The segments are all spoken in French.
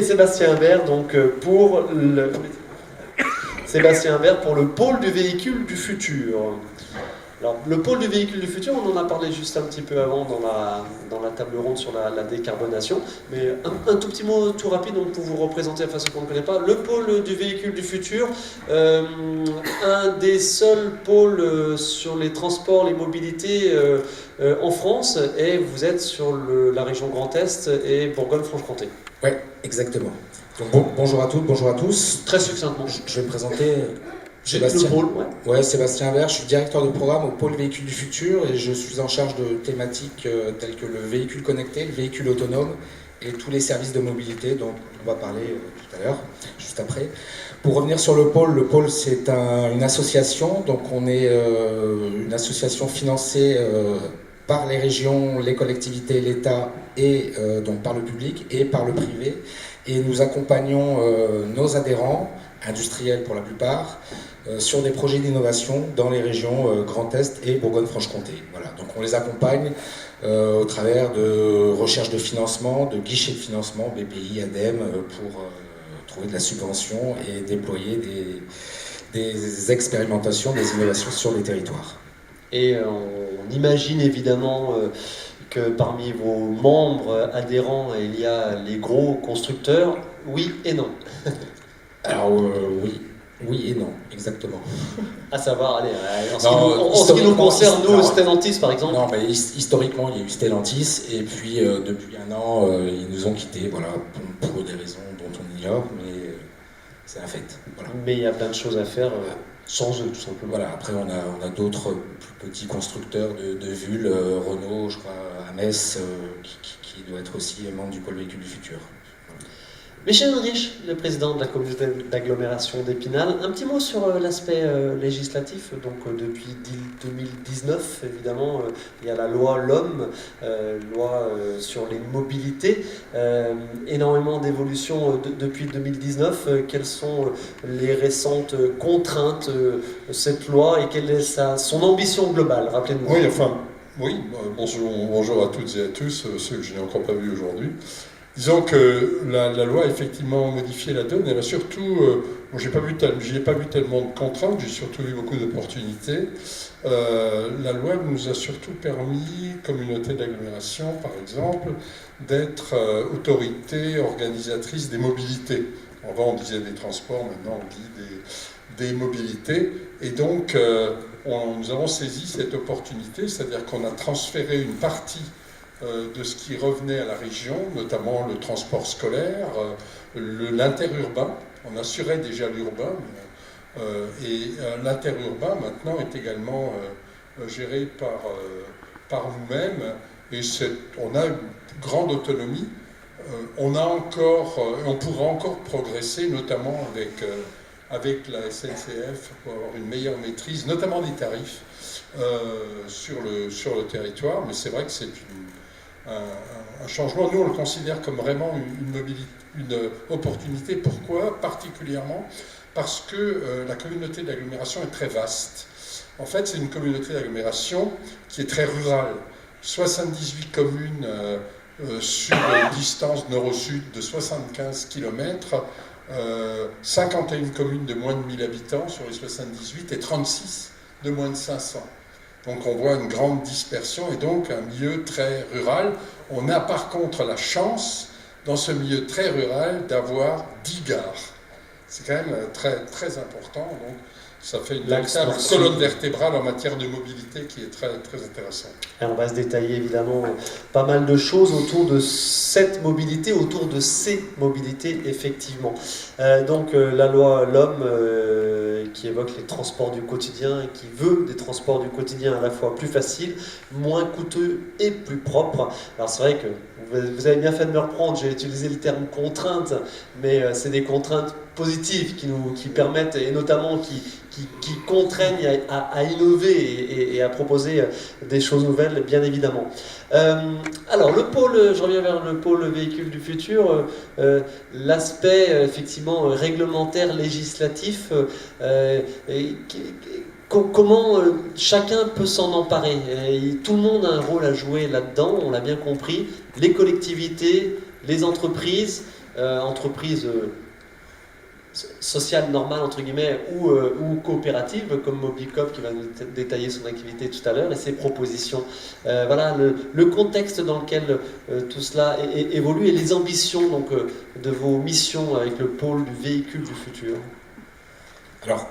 Sébastien Imbert, donc pour le pôle du véhicule du futur. Alors, le pôle du véhicule du futur, on en a parlé juste un petit peu avant dans la table ronde sur la décarbonation, mais un tout petit mot tout rapide donc, pour vous représenter, enfin ceux qu'on ne connaît pas, le pôle du véhicule du futur, un des seuls pôles sur les transports, les mobilités en France, et vous êtes sur la région Grand Est et Bourgogne-Franche-Comté. Oui, exactement. Donc, bonjour à toutes, bonjour à tous. Très succinctement. Je vais me présenter... Sébastien. Le pôle, ouais, Sébastien Imbert, je suis directeur de programme au pôle véhicule du futur et je suis en charge de thématiques telles que le véhicule connecté, le véhicule autonome et tous les services de mobilité dont on va parler tout à l'heure, juste après. Pour revenir sur le pôle c'est une association, donc on est une association financée par les régions, les collectivités, l'État et donc par le public et par le privé. Et nous accompagnons nos adhérents, industriels pour la plupart, sur des projets d'innovation dans les régions Grand Est et Bourgogne-Franche-Comté. Voilà. Donc on les accompagne au travers de recherches de financement, de guichets de financement, BPI, ADEME, pour trouver de la subvention et déployer des expérimentations, des innovations sur les territoires. Et on imagine évidemment que parmi vos membres adhérents, il y a les gros constructeurs, oui et non. Alors oui et non, exactement. À savoir, allez, en ce qui nous concerne, nous, Stellantis par exemple. Non, mais historiquement, il y a eu Stellantis, et puis depuis un an, ils nous ont quittés, voilà, pour des raisons dont on ignore, mais c'est un fait. Voilà. Mais il y a plein de choses à faire sans eux, tout simplement. Voilà, après on a d'autres plus petits constructeurs de vulles, Renault, je crois, à Metz, qui doit être aussi membre du pôle véhicule du futur. Michel Henrich, le président de la communauté d'agglomération d'Épinal, un petit mot sur l'aspect législatif. Donc depuis 2019, évidemment, il y a la loi LOM, loi sur les mobilités, énormément d'évolutions depuis 2019. Quelles sont les récentes contraintes de cette loi et quelle est son ambition globale? Rappelez-nous. Bonjour à toutes et à tous, ceux que je n'ai encore pas vus aujourd'hui. Disons que la loi a effectivement modifié la donne. Elle a surtout, j'y ai pas vu tellement de contraintes, j'ai surtout vu beaucoup d'opportunités. La loi nous a surtout permis, communauté d'agglomération par exemple, d'être autorité organisatrice des mobilités. Avant on disait des transports, maintenant on dit des mobilités. Et donc nous avons saisi cette opportunité, c'est-à-dire qu'on a transféré une partie de ce qui revenait à la région, notamment le transport scolaire, l'interurbain. On assurait déjà l'urbain, et l'interurbain maintenant est également géré par nous-mêmes, et on a une grande autonomie. On pourra encore progresser, notamment avec la SNCF, pour avoir une meilleure maîtrise, notamment des tarifs sur le territoire, mais c'est vrai que c'est un changement. Nous, on le considère comme vraiment une opportunité. Pourquoi? Particulièrement parce que la communauté d'agglomération est très vaste. En fait, c'est une communauté d'agglomération qui est très rurale. 78 communes sur une distance nord-au-sud de 75 km, 51 communes de moins de 1000 habitants sur les 78 et 36 de moins de 500. Donc on voit une grande dispersion et donc un milieu très rural. On a par contre la chance, dans ce milieu très rural, d'avoir 10 gares. C'est quand même très, très important. Donc ça fait une véritable colonne vertébrale en matière de mobilité qui est très, très intéressante. Et on va se détailler évidemment pas mal de choses autour de cette mobilité, autour de ces mobilités, effectivement. Donc la loi LOM qui évoque les transports du quotidien et qui veut des transports du quotidien à la fois plus faciles, moins coûteux et plus propres. Alors c'est vrai que vous avez bien fait de me reprendre, j'ai utilisé le terme contrainte, mais c'est des contraintes positives qui permettent, et notamment qui contraignent à innover et à proposer des choses nouvelles, bien évidemment. Alors, je reviens vers le pôle véhicule du futur, l'aspect effectivement réglementaire, législatif, comment chacun peut s'en emparer. Tout le monde a un rôle à jouer là-dedans, on l'a bien compris, les collectivités, les entreprises, entreprise sociale normale entre guillemets ou coopérative comme Mobilicop qui va nous détailler son activité tout à l'heure et ses propositions. Voilà le contexte dans lequel tout cela évolue et les ambitions donc, de vos missions avec le pôle du véhicule du futur. Alors,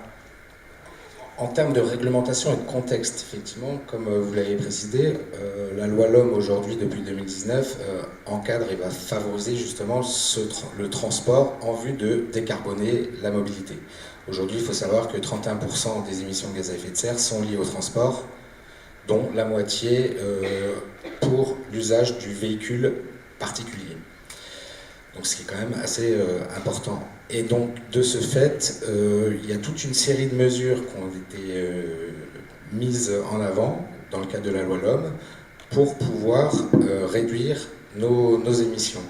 en termes de réglementation et de contexte, effectivement, comme vous l'avez précisé, la loi LOM aujourd'hui, depuis 2019, encadre et va favoriser justement le transport en vue de décarboner la mobilité. Aujourd'hui, il faut savoir que 31% des émissions de gaz à effet de serre sont liées au transport, dont la moitié pour l'usage du véhicule particulier. Donc ce qui est quand même assez important. Et donc de ce fait, il y a toute une série de mesures qui ont été mises en avant dans le cadre de la loi LOM pour pouvoir réduire nos émissions.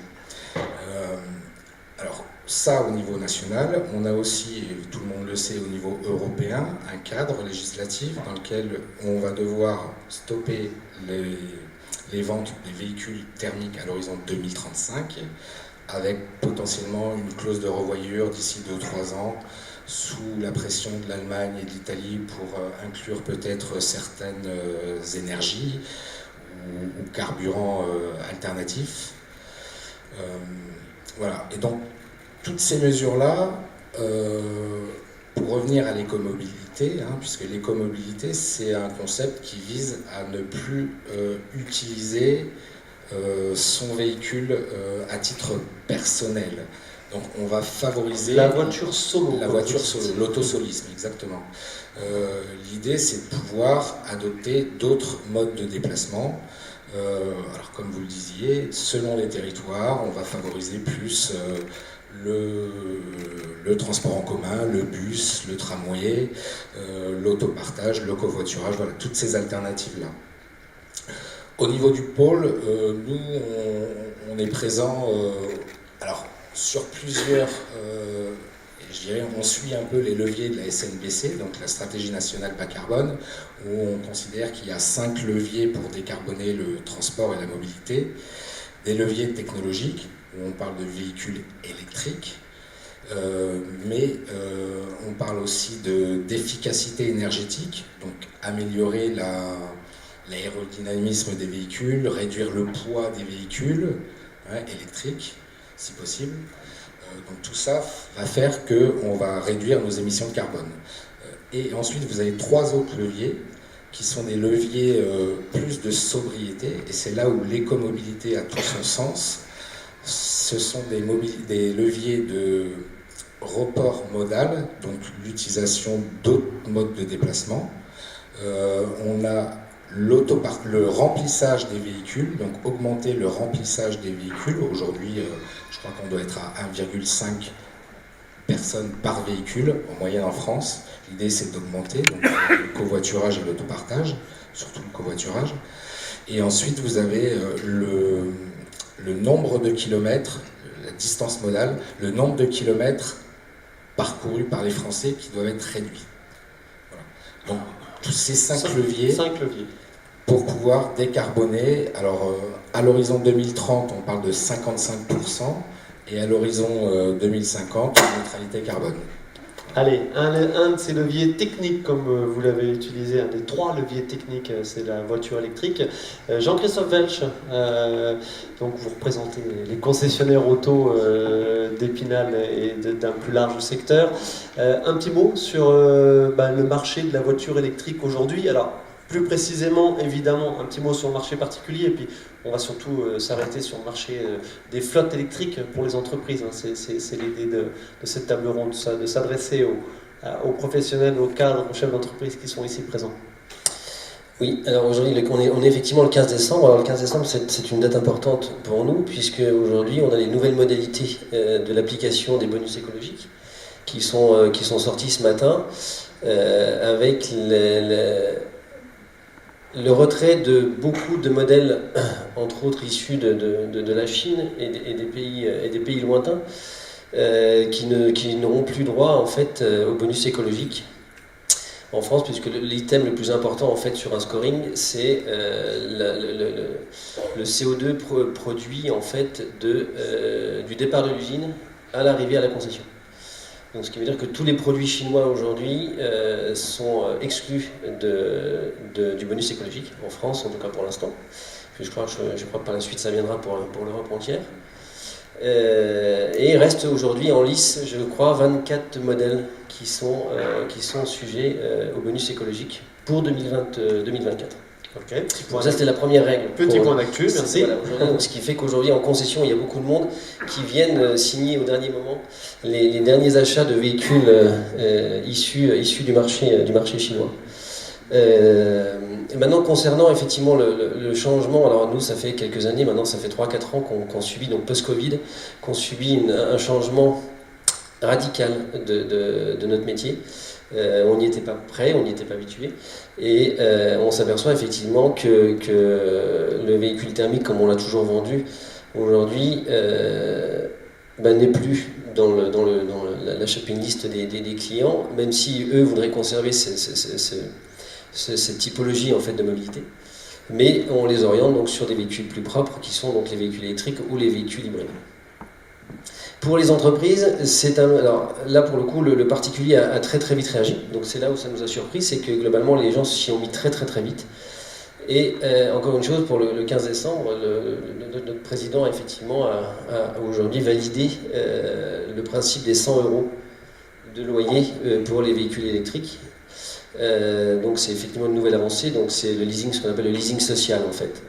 Alors ça au niveau national, on a aussi, tout le monde le sait, au niveau européen, un cadre législatif dans lequel on va devoir stopper les ventes des véhicules thermiques à l'horizon 2035, avec potentiellement une clause de revoyure d'ici 2-3 ans, sous la pression de l'Allemagne et de l'Italie pour inclure peut-être certaines énergies ou carburants alternatifs. Voilà. Et donc, toutes ces mesures-là, pour revenir à l'écomobilité, puisque l'écomobilité, c'est un concept qui vise à ne plus utiliser son véhicule à titre personnel. Donc on va favoriser la voiture solo. La voiture solo, l'autosolisme, exactement. L'idée, c'est de pouvoir adopter d'autres modes de déplacement. Alors comme vous le disiez, selon les territoires, on va favoriser plus le transport en commun, le bus, le tramway, l'autopartage, le covoiturage, voilà, toutes ces alternatives-là. Au niveau du pôle, nous, on est présent alors, sur plusieurs, je dirais, on suit un peu les leviers de la SNBC, donc la stratégie nationale bas carbone, où on considère qu'il y a 5 leviers pour décarboner le transport et la mobilité. Des leviers technologiques, où on parle de véhicules électriques, mais on parle aussi d'efficacité énergétique, donc améliorer l'aérodynamisme des véhicules, réduire le poids des véhicules électriques, si possible. Donc tout ça va faire qu'on va réduire nos émissions de carbone. Et ensuite, vous avez 3 autres leviers qui sont des leviers plus de sobriété, et c'est là où l'écomobilité a tout son sens. Ce sont des leviers de report modal, donc l'utilisation d'autres modes de déplacement. On a le remplissage des véhicules, donc augmenter le remplissage des véhicules. Aujourd'hui, je crois qu'on doit être à 1,5 personnes par véhicule en moyenne en France. L'idée, c'est d'augmenter donc le covoiturage et l'autopartage, surtout le covoiturage. Et ensuite, vous avez le nombre de kilomètres, la distance modale, le nombre de kilomètres parcourus par les Français qui doivent être réduits. Voilà. Donc, tous ces 5 leviers pour pouvoir décarboner. Alors, à l'horizon 2030, on parle de 55%, et à l'horizon 2050, neutralité carbone. Allez, un de ces leviers techniques, comme vous l'avez utilisé, un des 3 leviers techniques, c'est la voiture électrique. Jean-Christophe Welch, donc vous représentez les concessionnaires auto d'Épinal et d'un plus large secteur. Un petit mot sur le marché de la voiture électrique aujourd'hui. Alors, plus précisément, évidemment, un petit mot sur le marché particulier, et puis on va surtout s'arrêter sur le marché des flottes électriques pour les entreprises. C'est l'idée de cette table ronde, de s'adresser aux professionnels, aux cadres, aux chefs d'entreprise qui sont ici présents. Oui, alors aujourd'hui, on est effectivement le 15 décembre. Alors le 15 décembre, c'est une date importante pour nous, puisque aujourd'hui, on a les nouvelles modalités de l'application des bonus écologiques qui sont sortis ce matin, avec le retrait de beaucoup de modèles, entre autres issus de la Chine et des pays lointains, qui n'auront plus droit en fait au bonus écologique. en France, puisque l'item le plus important en fait sur un scoring, c'est le CO2 produit en fait du départ de l'usine à l'arrivée à la concession. Donc, ce qui veut dire que tous les produits chinois aujourd'hui sont exclus du bonus écologique, en France en tout cas pour l'instant. Je crois que par la suite ça viendra pour l'Europe entière. Et il reste aujourd'hui en lice, je crois, 24 modèles qui sont sujets au bonus écologique pour 2024. Ok. Donc ça c'était la première règle. Petit point d'actu, merci. Voilà, donc, ce qui fait qu'aujourd'hui en concession il y a beaucoup de monde qui viennent signer au dernier moment les derniers achats de véhicules issus du marché chinois. Maintenant concernant effectivement le changement, alors nous ça fait quelques années, maintenant ça fait 3-4 ans qu'on subit, donc post-Covid, qu'on subit un changement radical de notre métier. On n'y était pas prêt, on n'y était pas habitué, et on s'aperçoit effectivement que le véhicule thermique, comme on l'a toujours vendu, aujourd'hui n'est plus dans la shopping list des clients, même si eux voudraient conserver cette typologie en fait de mobilité. Mais on les oriente donc sur des véhicules plus propres, qui sont donc les véhicules électriques ou les véhicules hybrides. Pour les entreprises, alors là pour le coup le particulier a très très vite réagi, donc c'est là où ça nous a surpris, c'est que globalement les gens s'y ont mis très très très vite. Et encore une chose, pour le 15 décembre, notre président effectivement a aujourd'hui validé le principe des 100 € de loyer pour les véhicules électriques. Donc c'est effectivement une nouvelle avancée, donc c'est le leasing, ce qu'on appelle le leasing social en fait.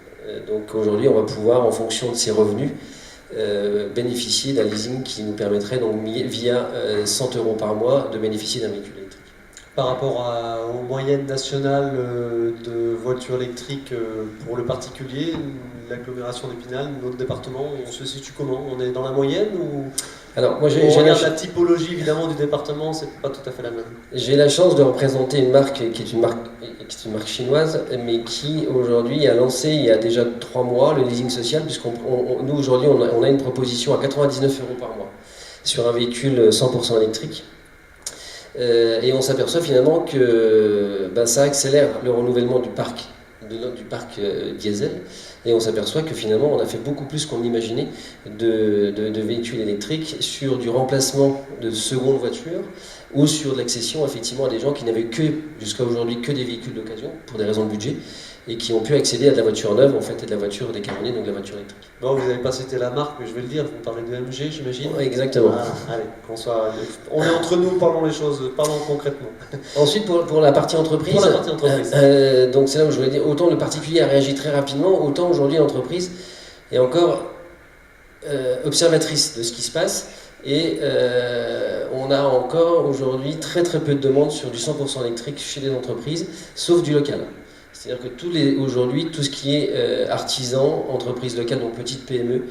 Donc aujourd'hui on va pouvoir, en fonction de ses revenus, bénéficier d'un leasing qui nous permettrait donc via 100 € par mois de bénéficier d'un véhicule électrique. Par rapport aux moyennes nationales de voitures électriques pour le particulier, l'agglomération d'Épinal, notre département, on se situe comment? On est dans la moyenne ou... Alors, moi, on regarde la typologie évidemment du département, c'est pas tout à fait la même. J'ai la chance de représenter une marque qui est une marque chinoise, mais qui aujourd'hui a lancé il y a déjà 3 mois le leasing social, nous aujourd'hui on a une proposition à 99 € par mois sur un véhicule 100% électrique. Et on s'aperçoit finalement que ça accélère le renouvellement du parc diesel, et on s'aperçoit que finalement on a fait beaucoup plus qu'on imaginait de véhicules électriques sur du remplacement de seconde voiture ou sur de l'accession effectivement à des gens qui n'avaient jusqu'à aujourd'hui que des véhicules d'occasion pour des raisons de budget, et qui ont pu accéder à de la voiture neuve en fait, et de la voiture décarbonée, donc de la voiture électrique. Bon, vous n'avez pas cité la marque, mais je vais le dire, vous parlez de MG, j'imagine. Oui, exactement. Allez, on est entre nous, parlons concrètement. Ensuite, pour la partie entreprise, donc c'est là où je voulais dire, autant le particulier a réagi très rapidement, autant aujourd'hui l'entreprise est encore observatrice de ce qui se passe, et on a encore aujourd'hui très très peu de demandes sur du 100% électrique chez les entreprises, sauf du local. C'est-à-dire que aujourd'hui, tout ce qui est artisan, entreprise locale, donc petites PME,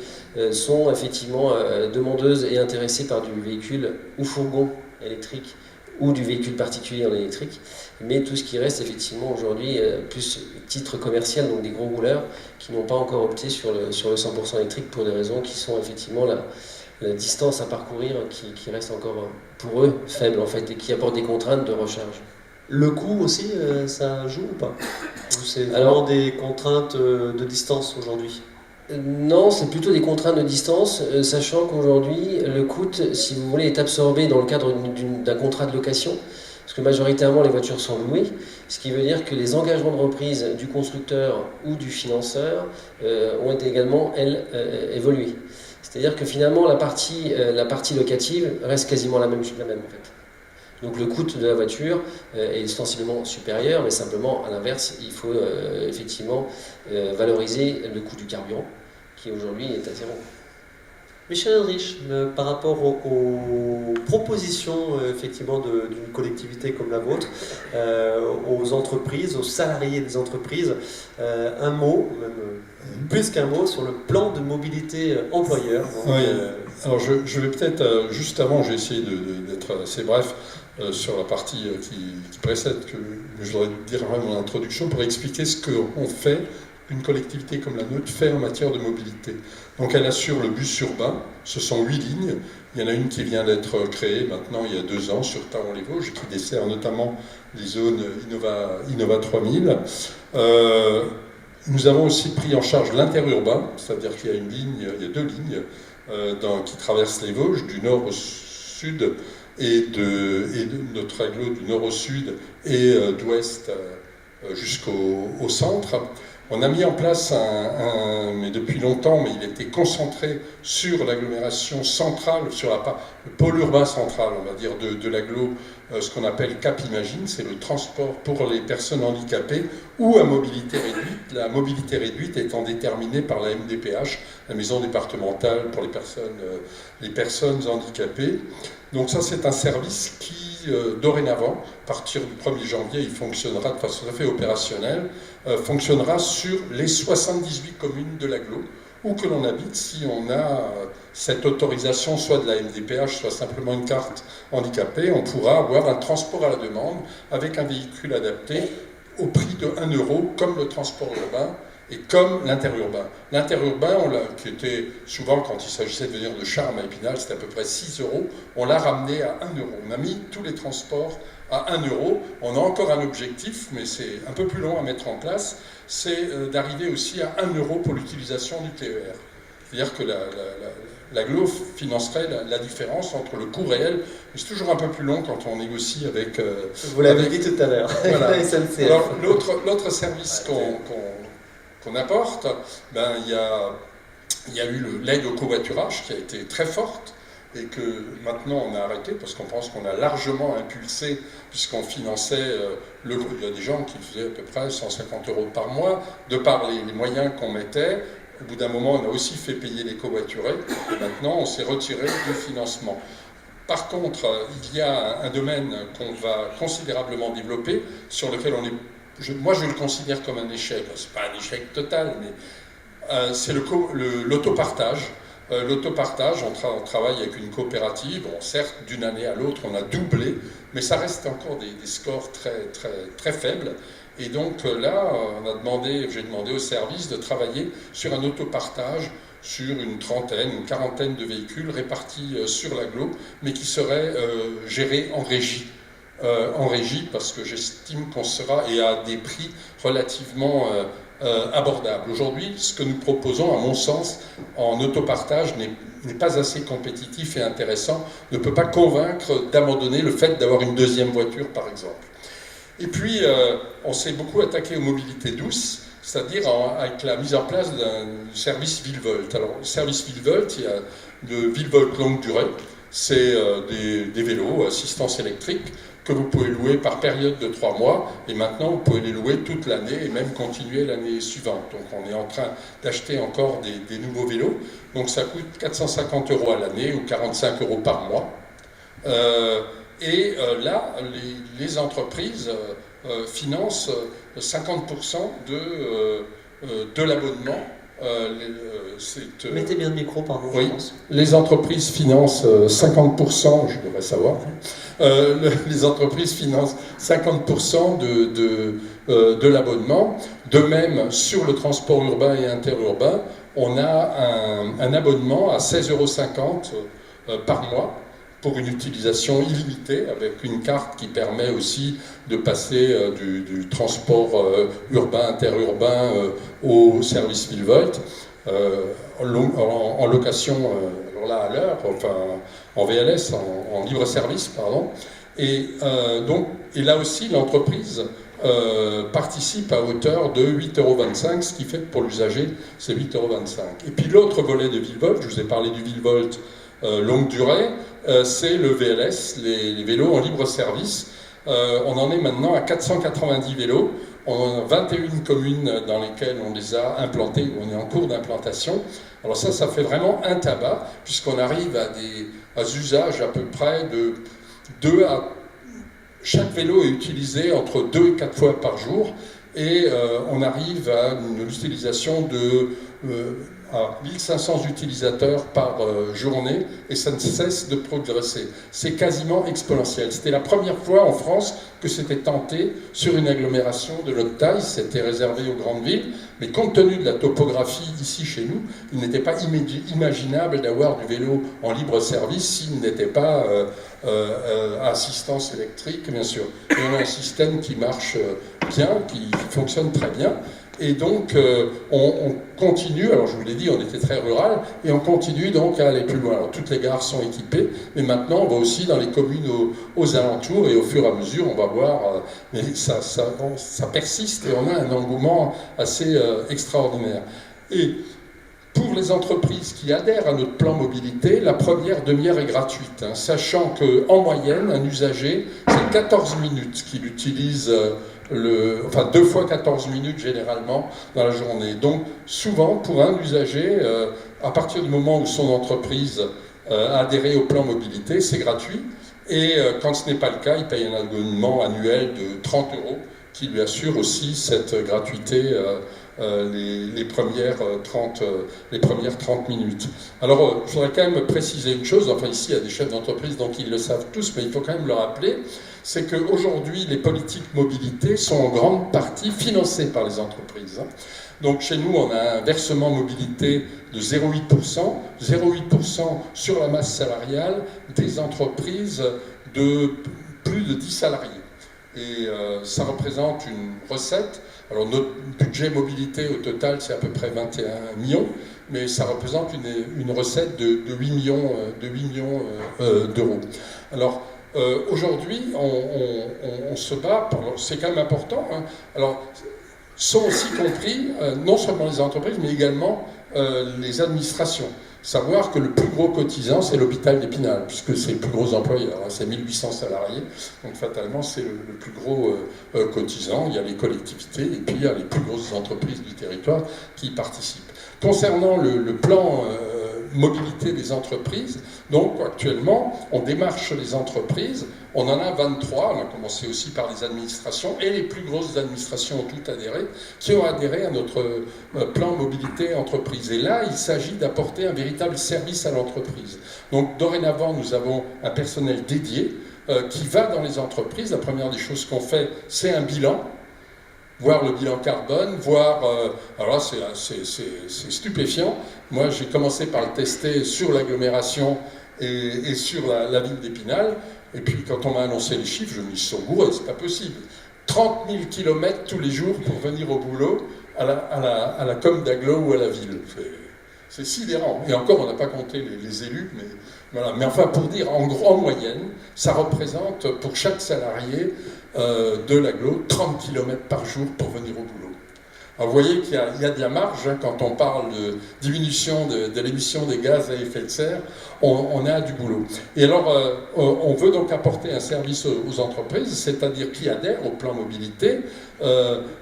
sont effectivement demandeuses et intéressées par du véhicule ou fourgon électrique ou du véhicule particulier en électrique. Mais tout ce qui reste effectivement aujourd'hui, plus titre commercial, donc des gros rouleurs, qui n'ont pas encore opté sur le 100% électrique pour des raisons qui sont effectivement la distance à parcourir qui reste encore pour eux faible en fait, et qui apporte des contraintes de recharge. Le coût aussi, ça joue ou pas? Ou c'est vraiment des contraintes de distance aujourd'hui? Non, c'est plutôt des contraintes de distance, sachant qu'aujourd'hui, le coût, si vous voulez, est absorbé dans le cadre d'un contrat de location, parce que majoritairement les voitures sont louées, ce qui veut dire que les engagements de reprise du constructeur ou du financeur ont été également, évolués. C'est-à-dire que finalement, la partie locative reste quasiment la même en fait. Donc le coût de la voiture est sensiblement supérieur, mais simplement à l'inverse, il faut effectivement valoriser le coût du carburant, qui aujourd'hui est à 0. Michel Henrich, par rapport aux propositions effectivement d'une collectivité comme la vôtre, aux entreprises, aux salariés des entreprises, un mot, même plus qu'un mot, sur le plan de mobilité employeur. Donc, oui. Alors je vais peut-être, juste avant, j'ai essayé d'être assez bref sur la partie qui précède, que je voudrais dire à mon introduction, pour expliquer ce qu'on fait qu'une collectivité comme la nôtre fait en matière de mobilité. Donc elle assure le bus urbain, ce sont 8 lignes. Il y en a une qui vient d'être créée maintenant il y a 2 ans sur Taon-les-Vosges, qui dessert notamment les zones Innova 3000. Nous avons aussi pris en charge l'interurbain, c'est-à-dire qu'il y a une ligne, il y a 2 lignes qui traversent les Vosges du nord au sud et de notre agglo du nord au sud et d'ouest jusqu'au centre. On a mis en place mais depuis longtemps, mais il était concentré sur l'agglomération centrale, sur le pôle urbain central, on va dire, de l'agglo, ce qu'on appelle Cap Imagine, c'est le transport pour les personnes handicapées ou à mobilité réduite. La mobilité réduite étant déterminée par la MDPH, la maison départementale pour les personnes handicapées. Donc ça, c'est un service qui, dorénavant, à partir du 1er janvier, il fonctionnera de façon tout à fait opérationnelle, fonctionnera sur les 78 communes de l'agglo, où que l'on habite, si on a cette autorisation, soit de la MDPH, soit simplement une carte handicapée, on pourra avoir un transport à la demande avec un véhicule adapté au prix de 1 €, comme le transport urbain et comme l'interurbain. L'interurbain, qui était souvent, quand il s'agissait de venir de Charmes à Épinal, c'était à peu près 6 €, on l'a ramené à 1 €. On a mis tous les transports à 1 €. On a encore un objectif, mais c'est un peu plus long à mettre en place, c'est d'arriver aussi à 1 € pour l'utilisation du TER. C'est-à-dire que l'agglo financerait la différence entre le coût réel, mais c'est toujours un peu plus long quand on négocie avec... Vous l'avez dit tout à l'heure, voilà. la SNCF. Alors, l'autre service qu'on apporte, il y a eu l'aide au covoiturage qui a été très forte et que maintenant on a arrêté parce qu'on pense qu'on a largement impulsé puisqu'on finançait, il y a des gens qui faisaient à peu près 150 € par mois de par les moyens qu'on mettait. Au bout d'un moment, on a aussi fait payer les covoiturés et maintenant on s'est retiré du financement. Par contre, il y a un domaine qu'on va considérablement développer sur lequel moi je le considère comme un échec. C'est pas un échec total, mais c'est l'autopartage. L'autopartage, on travaille avec une coopérative. Bon, certes, d'une année à l'autre, on a doublé, mais ça reste encore des scores très, très, très faibles. Et donc là, j'ai demandé au service de travailler sur un autopartage sur une trentaine, une quarantaine de véhicules répartis sur l'agglo, mais qui seraient gérés en régie. Parce que j'estime qu'on sera, et à des prix relativement abordables. Aujourd'hui, ce que nous proposons, à mon sens, en autopartage n'est pas assez compétitif et intéressant, ne peut pas convaincre d'abandonner le fait d'avoir une deuxième voiture, par exemple. Et puis, on s'est beaucoup attaqué aux mobilités douces, c'est-à-dire avec la mise en place d'un service Villevolt. Alors, le service Villevolt, il y a le Villevolt longue durée, c'est des vélos, assistance électrique, que vous pouvez louer par période de 3 mois, et maintenant vous pouvez les louer toute l'année et même continuer l'année suivante. Donc on est en train d'acheter encore des nouveaux vélos, donc ça coûte 450 € à l'année ou 45 € par mois. Là, les entreprises financent 50% de l'abonnement. Mettez bien le micro, pardon. Oui, les entreprises financent 50%, je devrais savoir. Les entreprises financent 50% de l'abonnement. De même, sur le transport urbain et interurbain, on a un abonnement à 16,50 € par mois pour une utilisation illimitée, avec une carte qui permet aussi de passer du transport urbain, interurbain au service Villevolt, en location, alors là à l'heure, enfin en VLS, en libre service, pardon. Et là aussi, l'entreprise participe à hauteur de 8,25 €, ce qui fait que pour l'usager, c'est 8,25 €. Et puis l'autre volet de Villevolt, je vous ai parlé du Villevolt longue durée, c'est le VLS, les vélos en libre service. On en est maintenant à 490 vélos. On a 21 communes dans lesquelles on les a implantés, ou on est en cours d'implantation. Alors ça fait vraiment un tabac, puisqu'on arrive à des usages à peu près de 2 à... Chaque vélo est utilisé entre 2 et 4 fois par jour, et on arrive à une utilisation de à 1500 utilisateurs par journée et ça ne cesse de progresser. C'est quasiment exponentiel. C'était la première fois en France que c'était tenté sur une agglomération de notre taille. C'était réservé aux grandes villes, mais compte tenu de la topographie ici chez nous, il n'était pas imaginable d'avoir du vélo en libre service s'il n'était pas à assistance électrique, bien sûr. Et on a un système qui marche bien, qui fonctionne très bien. Et donc, on continue, alors je vous l'ai dit, on était très rural, et on continue donc à aller plus loin. Alors, toutes les gares sont équipées, mais maintenant, on va aussi dans les communes aux alentours, et au fur et à mesure, on va voir, mais ça persiste, et on a un engouement assez extraordinaire. Et pour les entreprises qui adhèrent à notre plan mobilité, la première demi-heure est gratuite, hein, sachant qu'en moyenne, un usager, c'est 14 minutes qu'il utilise... enfin 2 fois 14 minutes généralement dans la journée. Donc souvent pour un usager, à partir du moment où son entreprise a adhéré au plan mobilité, c'est gratuit. Et quand ce n'est pas le cas, il paye un abonnement annuel de 30 € qui lui assure aussi cette gratuité les premières 30 minutes. Alors, je voudrais quand même préciser une chose, enfin ici il y a des chefs d'entreprise donc ils le savent tous, mais il faut quand même le rappeler, c'est qu'aujourd'hui les politiques mobilité sont en grande partie financées par les entreprises. Donc chez nous on a un versement mobilité de 0,8%, 0,8% sur la masse salariale des entreprises de plus de 10 salariés. Et ça représente une recette. Alors notre budget mobilité au total c'est à peu près 21 millions, mais ça représente une recette de 8 millions d'euros. Alors aujourd'hui on se bat, c'est quand même important, hein. Alors sont aussi compris non seulement les entreprises mais également les administrations. Savoir que le plus gros cotisant, c'est l'hôpital d'Épinal, puisque c'est le plus gros employeur, c'est 1800 salariés, donc fatalement c'est le plus gros cotisant. Il y a les collectivités et puis il y a les plus grosses entreprises du territoire qui y participent. Concernant le plan mobilité des entreprises, donc actuellement on démarche les entreprises, on en a 23, on a commencé aussi par les administrations, et les plus grosses administrations ont toutes adhéré, qui ont adhéré à notre plan mobilité entreprise. Et là, il s'agit d'apporter un véritable service à l'entreprise. Donc dorénavant, nous avons un personnel dédié qui va dans les entreprises. La première des choses qu'on fait, c'est un bilan, voir le bilan carbone, voir... alors là, c'est stupéfiant. Moi, j'ai commencé par le tester sur l'agglomération et sur la ville d'Épinal. Et puis, quand on m'a annoncé les chiffres, je me dis, ils sont bourrés, c'est pas possible. 30 000 km tous les jours pour venir au boulot à la com d'agglo ou à la ville. C'est sidérant. Et encore, on n'a pas compté les élus, mais voilà. Mais enfin, pour dire, en moyenne, ça représente pour chaque salarié de l'agglo 30 km par jour pour venir au boulot. Alors, vous voyez qu'il y a de la marge, hein, quand on parle de diminution de l'émission des gaz à effet de serre, on a du boulot. Et alors, on veut donc apporter un service aux entreprises, c'est-à-dire qui adhèrent au plan mobilité,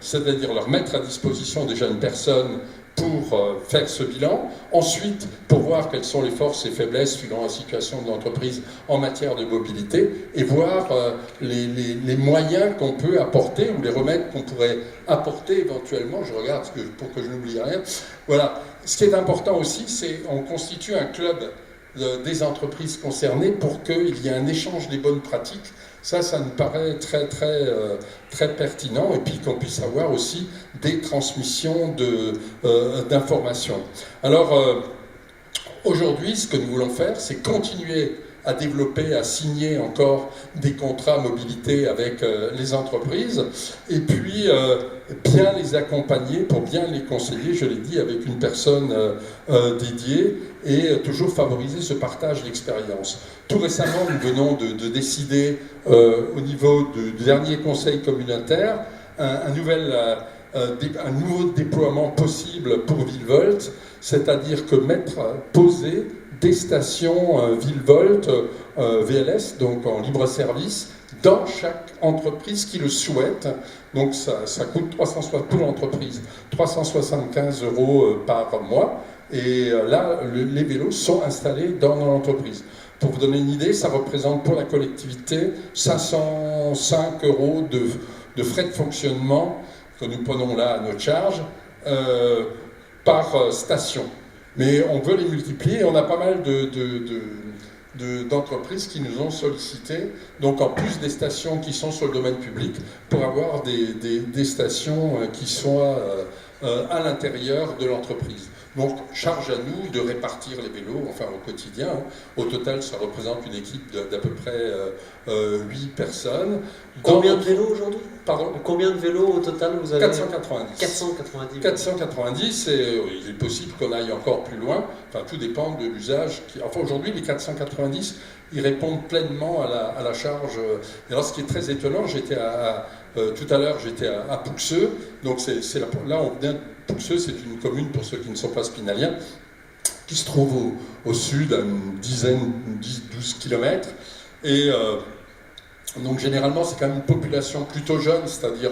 c'est-à-dire leur mettre à disposition déjà une personne pour faire ce bilan, ensuite pour voir quelles sont les forces et faiblesses suivant la situation de l'entreprise en matière de mobilité et voir les moyens qu'on peut apporter ou les remèdes qu'on pourrait apporter éventuellement. Je regarde pour que je n'oublie rien. Voilà. Ce qui est important aussi, c'est qu'on constitue un club des entreprises concernées pour qu'il y ait un échange des bonnes pratiques. Ça nous paraît très pertinent, et puis qu'on puisse avoir aussi des transmissions d'informations. Alors, aujourd'hui, ce que nous voulons faire, c'est continuer à développer, à signer encore des contrats mobilité avec les entreprises, et puis bien les accompagner pour bien les conseiller, je l'ai dit, avec une personne dédiée, et toujours favoriser ce partage d'expérience. Tout récemment, nous venons de décider au niveau du dernier conseil communautaire un nouveau déploiement possible pour Villevolte, c'est-à-dire que poser des stations Villevolte VLS, donc en libre service, dans chaque entreprise qui le souhaite. Donc ça coûte 360 pour l'entreprise, 375 € par mois. Et là, les vélos sont installés dans l'entreprise. Pour vous donner une idée, ça représente pour la collectivité 505 € de frais de fonctionnement que nous prenons là à notre charge par station. Mais on veut les multiplier et on a pas mal d'entreprises qui nous ont sollicité, donc en plus des stations qui sont sur le domaine public, pour avoir des stations qui soient à l'intérieur de l'entreprise. Donc, charge à nous de répartir les vélos, enfin au quotidien. Au total, ça représente une équipe d'à peu près 8 personnes. Combien de vélos aujourd'hui? Pardon? Combien de vélos au total vous avez? 490. 490. 490, et il est possible qu'on aille encore plus loin. Enfin, tout dépend de l'usage. Enfin, aujourd'hui, les 490, ils répondent pleinement à la charge. Et alors, ce qui est très étonnant, tout à l'heure, j'étais à Pouxeux. Donc, là, on vient. Pouxeux, c'est une commune, pour ceux qui ne sont pas spinaliens, qui se trouve au sud, à une 12 km. Et donc, généralement, c'est quand même une population plutôt jeune, c'est-à-dire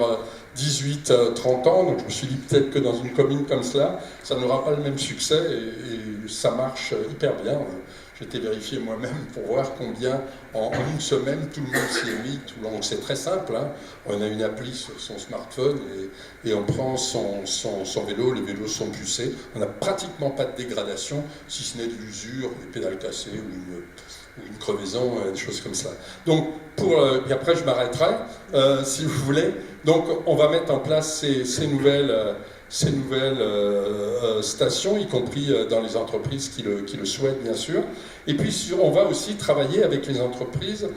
18-30 ans. Donc, je me suis dit peut-être que dans une commune comme cela, ça n'aura pas le même succès et ça marche hyper bien. J'ai été vérifier moi-même pour voir combien, en une semaine, tout le monde s'y est mis. Donc c'est très simple, hein. On a une appli sur son smartphone et on prend son vélo, les vélos sont pucés. On n'a pratiquement pas de dégradation, si ce n'est de l'usure, des pédales cassées ou une crevaison, des choses comme ça. Donc, et après je m'arrêterai, si vous voulez. Donc on va mettre en place ces nouvelles stations, y compris dans les entreprises qui le souhaitent, bien sûr. Et puis, on va aussi travailler avec les entreprises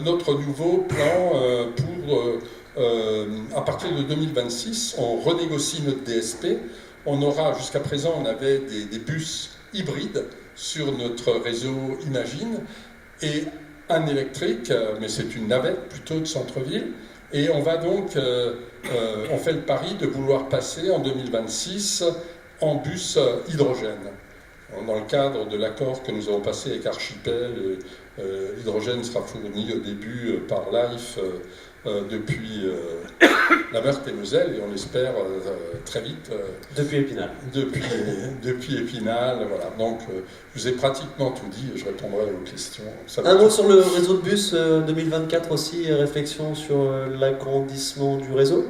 notre nouveau plan à partir de 2026, on renégocie notre DSP. On aura, jusqu'à présent, on avait des bus hybrides sur notre réseau Imagine et un électrique, mais c'est une navette plutôt de centre-ville. Et on va donc, on fait le pari de vouloir passer en 2026 en bus hydrogène. Dans le cadre de l'accord que nous avons passé avec Archipel, l'hydrogène sera fourni au début par Life depuis la Meurthe-et-Moselle et on l'espère très vite. Depuis Épinal. Depuis Épinal, voilà. Donc je vous ai pratiquement tout dit et je répondrai à vos questions. Un mot sur le réseau de bus 2024 aussi, réflexion sur l'agrandissement du réseau,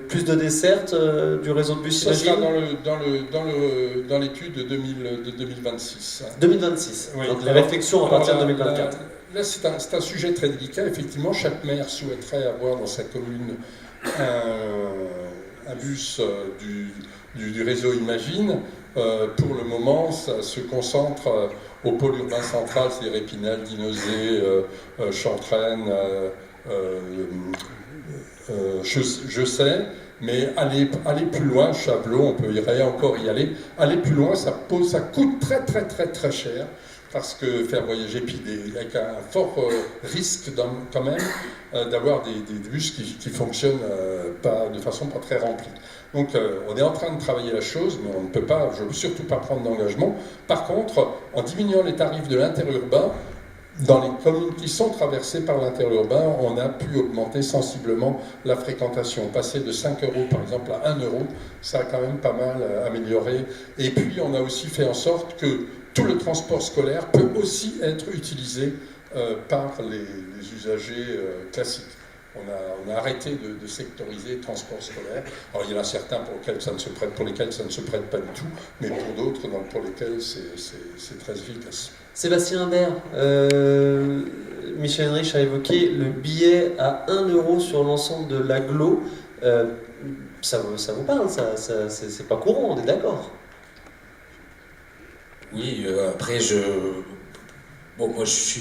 plus de dessertes du réseau de bus. Ça sera dans l'étude de 2026. 2026, oui. Donc les réflexions à partir de 2024. Là, c'est un sujet très délicat. Effectivement, chaque maire souhaiterait avoir dans sa commune un bus du réseau Imagine. Pour le moment, ça se concentre au pôle urbain central, c'est-à-dire Épinal, Guinosé, Chantraine, je sais, mais aller plus loin, Chavelot, on peut encore y aller. Aller plus loin, ça coûte très très très très cher. Parce que faire voyager, puis avec un fort risque quand même d'avoir des bus qui fonctionnent de façon pas très remplie. Donc on est en train de travailler la chose, mais on ne peut pas, je ne veux surtout pas prendre d'engagement. Par contre, en diminuant les tarifs de l'interurbain, dans les communes qui sont traversées par l'interurbain, on a pu augmenter sensiblement la fréquentation. Passer de 5 € par exemple à 1 €, ça a quand même pas mal amélioré. Et puis on a aussi fait en sorte que tout le transport scolaire peut aussi être utilisé par les usagers classiques. On a arrêté de sectoriser le transport scolaire. Alors il y en a certains pour lesquels ça ne se prête pas du tout, mais pour d'autres pour lesquels c'est très efficace. Sébastien Imbert, Michel Henrich a évoqué le billet à 1 € sur l'ensemble de l'agglo. Ça vous parle, ça c'est pas courant, on est d'accord? Oui, après moi je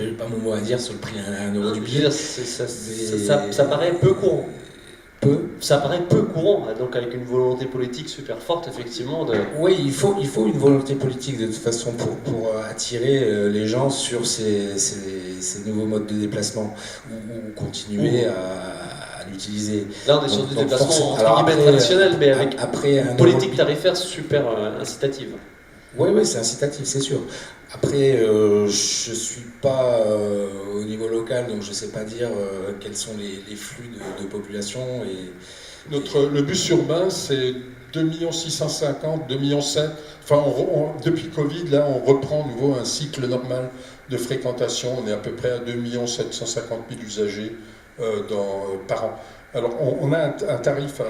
n'ai pas mon mot à dire sur le prix à 1 € du billet. Ça paraît peu courant. Ça paraît peu courant, donc avec une volonté politique super forte, effectivement. Oui, il faut une volonté politique de toute façon pour attirer les gens sur ces nouveaux modes de déplacement ou continuer à l'utiliser. Là, on est sur des déplacements entre guillemets traditionnels, mais avec une politique tarifaire super incitative. Oui, c'est incitatif, c'est sûr. Après, je ne suis pas au niveau local, donc je ne sais pas dire quels sont les flux de population. Le bus urbain, c'est 2 650 000, 2,7 millions. Enfin, depuis Covid, là, on reprend à nouveau un cycle normal de fréquentation. On est à peu près à 2 750 000 usagers par an. Alors, on a un tarif,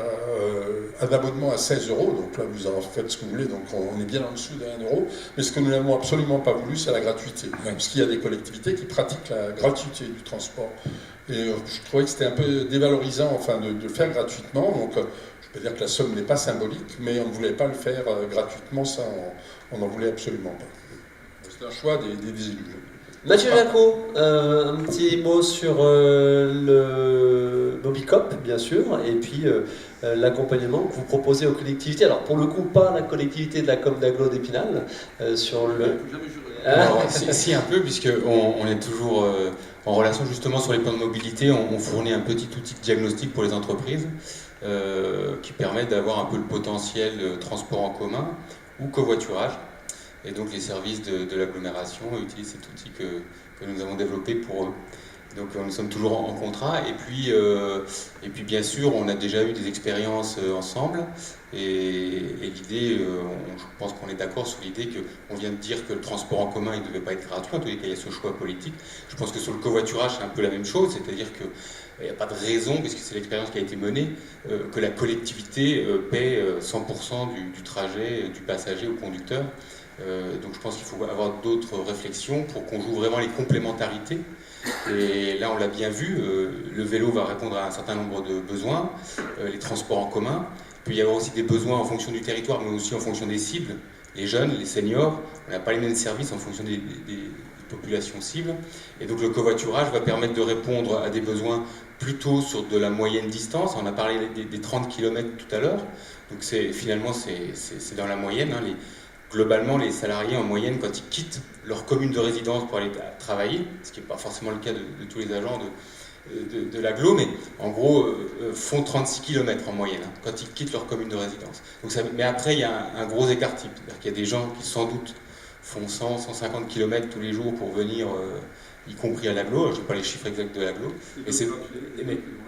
un abonnement à 16 €, donc là, vous en faites ce que vous voulez, donc on est bien en dessous de 1 €, mais ce que nous n'avons absolument pas voulu, c'est la gratuité, parce qu'il y a des collectivités qui pratiquent la gratuité du transport. Et je trouvais que c'était un peu dévalorisant, enfin, de le faire gratuitement, donc je peux dire que la somme n'est pas symbolique, mais on ne voulait pas le faire gratuitement, ça, on n'en voulait absolument pas. C'est un choix des élus. Mathieu Jacot, un petit mot sur le Mobicop, bien sûr, et puis l'accompagnement que vous proposez aux collectivités. Alors, pour le coup, pas la collectivité de la Com d'Aglo d'Épinal, sur le... Alors, si un peu, puisqu'on est toujours en relation justement sur les plans de mobilité, on fournit un petit outil de diagnostic pour les entreprises qui permet d'avoir un peu le potentiel transport en commun ou covoiturage. Et donc les services de l'agglomération utilisent cet outil que nous avons développé pour eux. Donc nous sommes toujours en contrat. Et puis bien sûr, on a déjà eu des expériences ensemble. Et l'idée, je pense qu'on est d'accord sur l'idée qu'on vient de dire que le transport en commun ne devait pas être gratuit. En tous les cas, il y a ce choix politique. Je pense que sur le covoiturage, c'est un peu la même chose. C'est-à-dire qu'il n'y a pas de raison, puisque c'est l'expérience qui a été menée, que la collectivité paie 100% du trajet du passager au conducteur. Donc je pense qu'il faut avoir d'autres réflexions pour qu'on joue vraiment les complémentarités. Et là, on l'a bien vu, le vélo va répondre à un certain nombre de besoins, les transports en commun. Il peut y avoir aussi des besoins en fonction du territoire, mais aussi en fonction des cibles. Les jeunes, les seniors, on n'a pas les mêmes services en fonction des populations cibles. Et donc le covoiturage va permettre de répondre à des besoins plutôt sur de la moyenne distance. On a parlé des 30 km tout à l'heure. Donc finalement, c'est dans la moyenne. Hein, globalement, les salariés, en moyenne, quand ils quittent leur commune de résidence pour aller travailler, ce qui n'est pas forcément le cas de tous les agents de l'agglo, mais en gros, font 36 km en moyenne, hein, quand ils quittent leur commune de résidence. Donc mais après, il y a un gros écart type. C'est-à-dire qu'il y a des gens qui, sans doute, font 100, 150 km tous les jours pour venir, y compris à l'agglo. Je n'ai pas les chiffres exacts de l'agglo.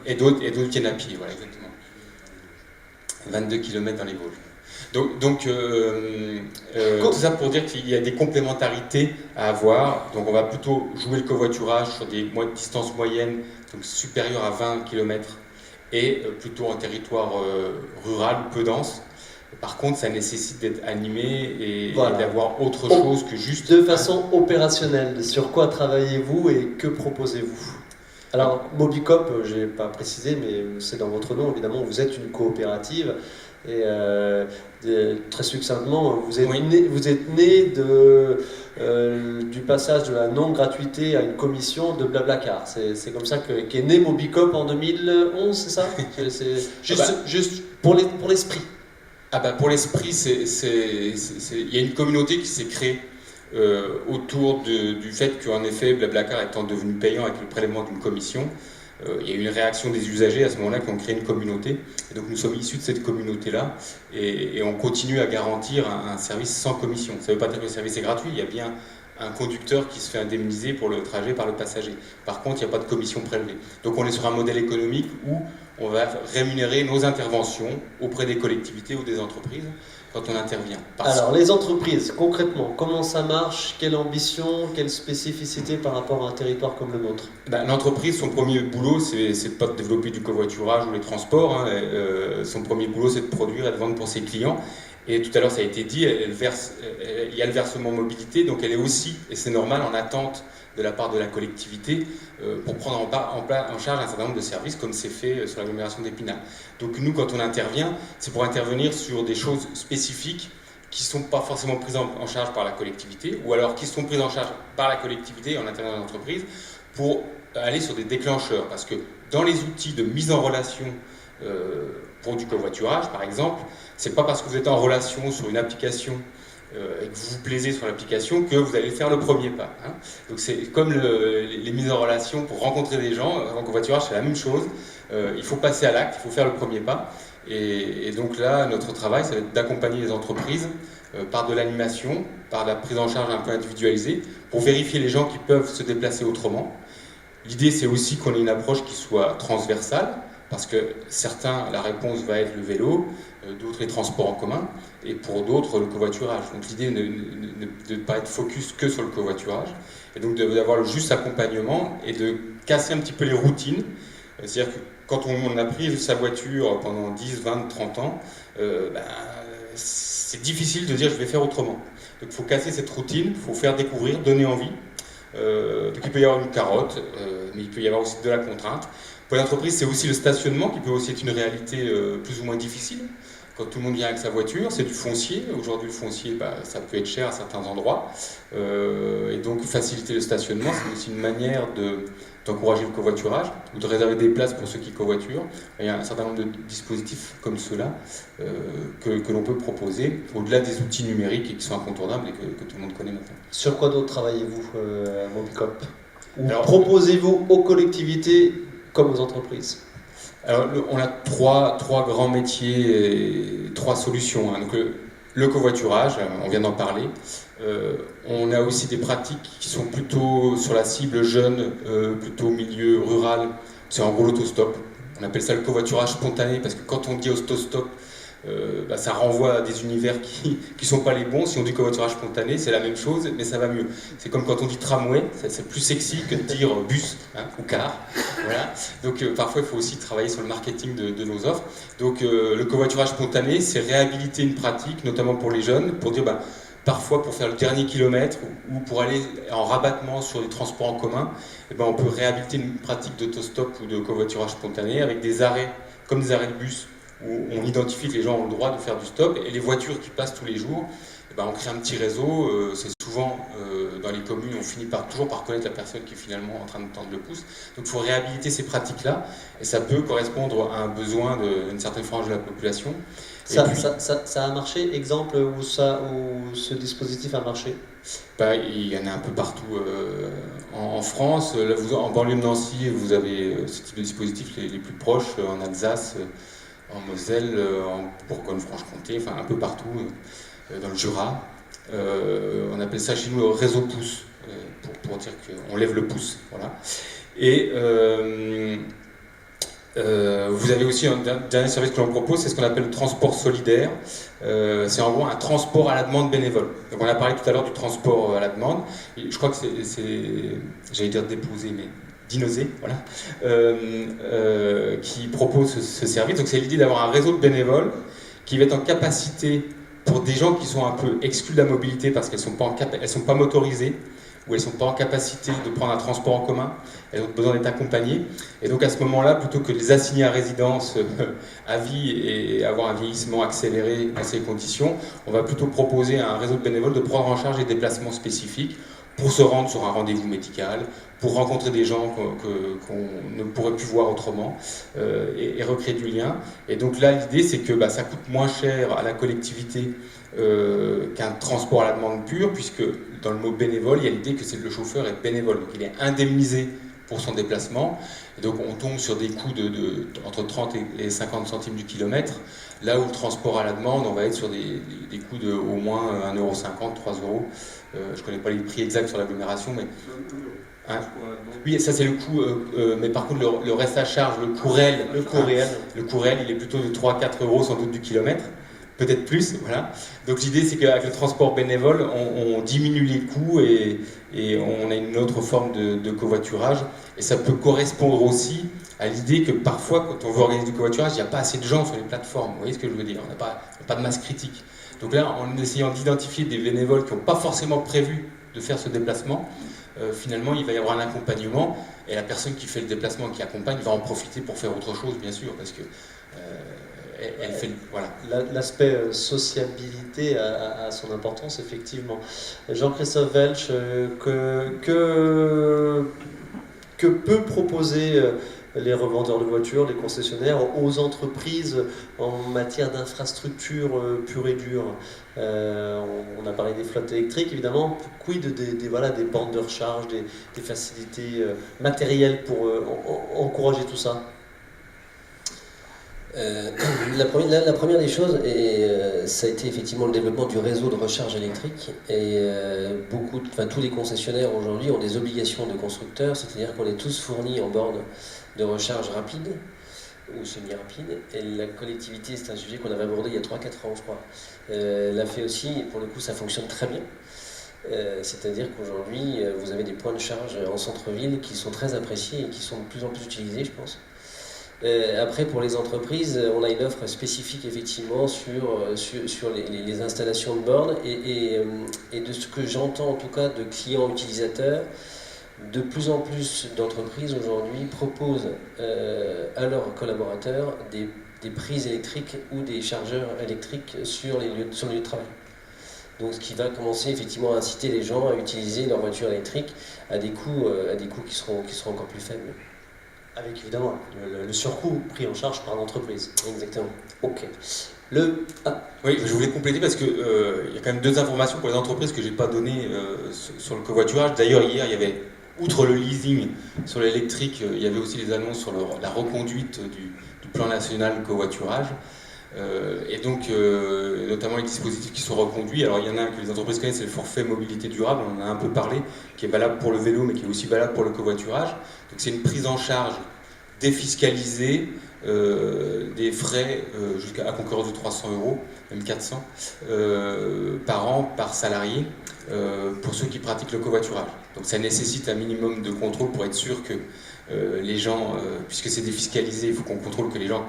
Et d'autres viennent à pied, voilà, exactement. 22 km dans les Vosges. Donc tout ça pour dire qu'il y a des complémentarités à avoir. Donc on va plutôt jouer le covoiturage sur des distances moyennes, donc supérieures à 20 km, et plutôt en territoire rural, peu dense. Par contre, ça nécessite d'être animé et d'avoir autre chose que juste... De façon opérationnelle, sur quoi travaillez-vous et que proposez-vous ? Alors, Mobicop, je n'ai pas précisé, mais c'est dans votre nom, évidemment, vous êtes une coopérative. Et très succinctement, vous êtes né du passage de la non-gratuité à une commission de Blablacar. C'est comme ça qu'est né Mobicop en 2011, c'est ça? Juste pour l'esprit. Ah bah pour l'esprit, il y a une communauté qui s'est créée autour du fait qu'en effet, Blablacar étant devenu payant avec le prélèvement d'une commission, il y a eu une réaction des usagers à ce moment-là qui ont créé une communauté. Et donc nous sommes issus de cette communauté-là et on continue à garantir un service sans commission. Ça ne veut pas dire que le service est gratuit, il y a bien un conducteur qui se fait indemniser pour le trajet par le passager. Par contre, il n'y a pas de commission prélevée. Donc on est sur un modèle économique où on va rémunérer nos interventions auprès des collectivités ou des entreprises quand on intervient. Alors les entreprises, concrètement, comment ça marche? Quelle ambition, quelle spécificité par rapport à un territoire comme le nôtre? L'entreprise, son premier boulot, c'est de pas développer du covoiturage ou les transports. Hein. Son premier boulot, c'est de produire et de vendre pour ses clients. Et tout à l'heure, ça a été dit, il y a le versement mobilité, donc elle est aussi, et c'est normal, en attente de la part de la collectivité pour prendre en charge un certain nombre de services, comme c'est fait sur l'agglomération d'Épinal. Donc nous, quand on intervient, c'est pour intervenir sur des choses spécifiques qui ne sont pas forcément prises en charge par la collectivité, ou alors qui sont prises en charge par la collectivité en intervenant dans l'entreprise, pour aller sur des déclencheurs. Parce que dans les outils de mise en relation pour du covoiturage, par exemple, c'est pas parce que vous êtes en relation sur une application et que vous vous plaisez sur l'application que vous allez faire le premier pas. Hein. Donc c'est comme les mises en relation pour rencontrer des gens. En covoiturage, c'est la même chose. Il faut passer à l'acte, il faut faire le premier pas. Et donc là, notre travail, ça va être d'accompagner les entreprises par de l'animation, par la prise en charge un peu individualisée, pour vérifier les gens qui peuvent se déplacer autrement. L'idée, c'est aussi qu'on ait une approche qui soit transversale, parce que certains, la réponse va être le vélo, d'autres les transports en commun, et pour d'autres le covoiturage. Donc l'idée de ne pas être focus que sur le covoiturage, et donc d'avoir le juste accompagnement et de casser un petit peu les routines. C'est-à-dire que quand on a pris sa voiture pendant 10, 20, 30 ans, c'est difficile de dire je vais faire autrement. Donc il faut casser cette routine, il faut faire découvrir, donner envie. Donc il peut y avoir une carotte, mais il peut y avoir aussi de la contrainte. Pour l'entreprise, c'est aussi le stationnement qui peut aussi être une réalité plus ou moins difficile. Quand tout le monde vient avec sa voiture, c'est du foncier. Aujourd'hui, le foncier, ça peut être cher à certains endroits. Et donc, faciliter le stationnement, c'est aussi une manière d'encourager le covoiturage ou de réserver des places pour ceux qui covoiturent. Il y a un certain nombre de dispositifs comme ceux-là que l'on peut proposer, au-delà des outils numériques et qui sont incontournables et que tout le monde connaît maintenant. Sur quoi d'autre travaillez-vous à Mobicop? Ou proposez-vous aux collectivités comme aux entreprises? Alors, on a trois grands métiers et 3 solutions. Donc, le covoiturage, on vient d'en parler. On a aussi des pratiques qui sont plutôt sur la cible jeune, plutôt milieu rural. C'est en gros l'autostop. On appelle ça le covoiturage spontané parce que quand on dit autostop, ça renvoie à des univers qui sont pas les bons. Si on dit covoiturage spontané, c'est la même chose, mais ça va mieux. C'est comme quand on dit tramway, c'est plus sexy que de dire bus ou car. Voilà. Donc parfois, il faut aussi travailler sur le marketing de nos offres. Donc le covoiturage spontané, c'est réhabiliter une pratique, notamment pour les jeunes, pour dire parfois pour faire le dernier kilomètre ou pour aller en rabattement sur les transports en commun, on peut réhabiliter une pratique d'autostop ou de covoiturage spontané avec des arrêts, comme des arrêts de bus, où on identifie que les gens ont le droit de faire du stop, et les voitures qui passent tous les jours, on crée un petit réseau. C'est souvent dans les communes, on finit toujours par connaître la personne qui est finalement en train de tendre le pouce. Donc il faut réhabiliter ces pratiques-là, et ça peut correspondre à un besoin d'une certaine frange de la population. Ça a marché, exemple où ce dispositif a marché? Il y en a un peu partout en France. Là, en banlieue de Nancy, vous avez ce type de dispositifs les plus proches, en Alsace, en Moselle, en Bourgogne-Franche-Comté, enfin un peu partout, dans le Jura. On appelle ça chez nous le réseau pouce, pour dire qu'on lève le pouce. Voilà. Et vous avez aussi un dernier service que l'on propose, c'est ce qu'on appelle le transport solidaire. C'est en gros un transport à la demande bénévole. Donc on a parlé tout à l'heure du transport à la demande. Et je crois que j'allais dire déposé, mais d'Innosé, voilà, qui propose ce service. Donc c'est l'idée d'avoir un réseau de bénévoles qui va être en capacité, pour des gens qui sont un peu exclus de la mobilité parce qu'elles ne sont pas motorisées, ou elles ne sont pas en capacité de prendre un transport en commun, elles ont besoin d'être accompagnées. Et donc à ce moment-là, plutôt que de les assigner à résidence à vie et avoir un vieillissement accéléré dans ces conditions, on va plutôt proposer à un réseau de bénévoles de prendre en charge des déplacements spécifiques pour se rendre sur un rendez-vous médical, pour rencontrer des gens qu'on ne pourrait plus voir autrement, et recréer du lien. Et donc là, l'idée, c'est que ça coûte moins cher à la collectivité qu'un transport à la demande pure, puisque dans le mot bénévole, il y a l'idée que le chauffeur est bénévole, donc il est indemnisé pour son déplacement. Et donc on tombe sur des coûts entre 30 et 50 centimes du kilomètre, là où le transport à la demande, on va être sur des coûts de au moins 1,50 €, 3 €. Je ne connais pas les prix exacts sur l'agglomération, mais... Hein, oui, ça c'est le coût, mais par contre le reste à charge, le coût réel, il est plutôt de 3-4 € sans doute du kilomètre, peut-être plus, voilà. Donc l'idée c'est qu'avec le transport bénévole, on diminue les coûts et on a une autre forme de covoiturage, et ça peut correspondre aussi à l'idée que parfois quand on veut organiser du covoiturage, il n'y a pas assez de gens sur les plateformes, vous voyez ce que je veux dire, on n'a pas de masse critique. Donc là, en essayant d'identifier des bénévoles qui n'ont pas forcément prévu de faire ce déplacement, finalement il va y avoir un accompagnement, et la personne qui fait le déplacement, qui accompagne, va en profiter pour faire autre chose, bien sûr, parce que elle fait... Voilà. L'aspect sociabilité a son importance, effectivement. Jean-Christophe Welch, que peut proposer les revendeurs de voitures, les concessionnaires, aux entreprises en matière d'infrastructure pure et dure? On a parlé des flottes électriques, évidemment. Quid des bandes de recharge, des facilités matérielles pour encourager tout ça? La première des choses, ça a été effectivement le développement du réseau de recharge électrique, et tous les concessionnaires aujourd'hui ont des obligations de constructeurs, c'est-à-dire qu'on est tous fournis en bornes de recharge rapide ou semi-rapide, et la collectivité, c'est un sujet qu'on avait abordé il y a 3-4 ans, je crois, l'a fait aussi, et pour le coup ça fonctionne très bien. C'est-à-dire qu'aujourd'hui vous avez des points de charge en centre-ville qui sont très appréciés et qui sont de plus en plus utilisés, je pense. Après, pour les entreprises, on a une offre spécifique effectivement sur les installations de bornes et de ce que j'entends en tout cas de clients utilisateurs, de plus en plus d'entreprises aujourd'hui proposent à leurs collaborateurs des prises électriques ou des chargeurs électriques sur les lieux de travail. Donc ce qui va commencer effectivement à inciter les gens à utiliser leur voiture électrique à des coûts qui seront encore plus faibles. Avec évidemment le surcoût pris en charge par l'entreprise. Exactement. Ok. Oui, je voulais compléter parce que il y a quand même 2 informations pour les entreprises que j'ai pas données sur le covoiturage. D'ailleurs, hier, il y avait, outre le leasing sur l'électrique, il y avait aussi les annonces sur la reconduite du plan national covoiturage. Et donc, notamment les dispositifs qui sont reconduits. Alors, il y en a un que les entreprises connaissent, c'est le forfait mobilité durable, on en a un peu parlé, qui est valable pour le vélo, mais qui est aussi valable pour le covoiturage. Donc, c'est une prise en charge défiscalisée des frais jusqu'à concurrence de 300 €, même 400 par an, par salarié, pour ceux qui pratiquent le covoiturage. Donc, ça nécessite un minimum de contrôle pour être sûr que les gens, puisque c'est défiscalisé, il faut qu'on contrôle que les gens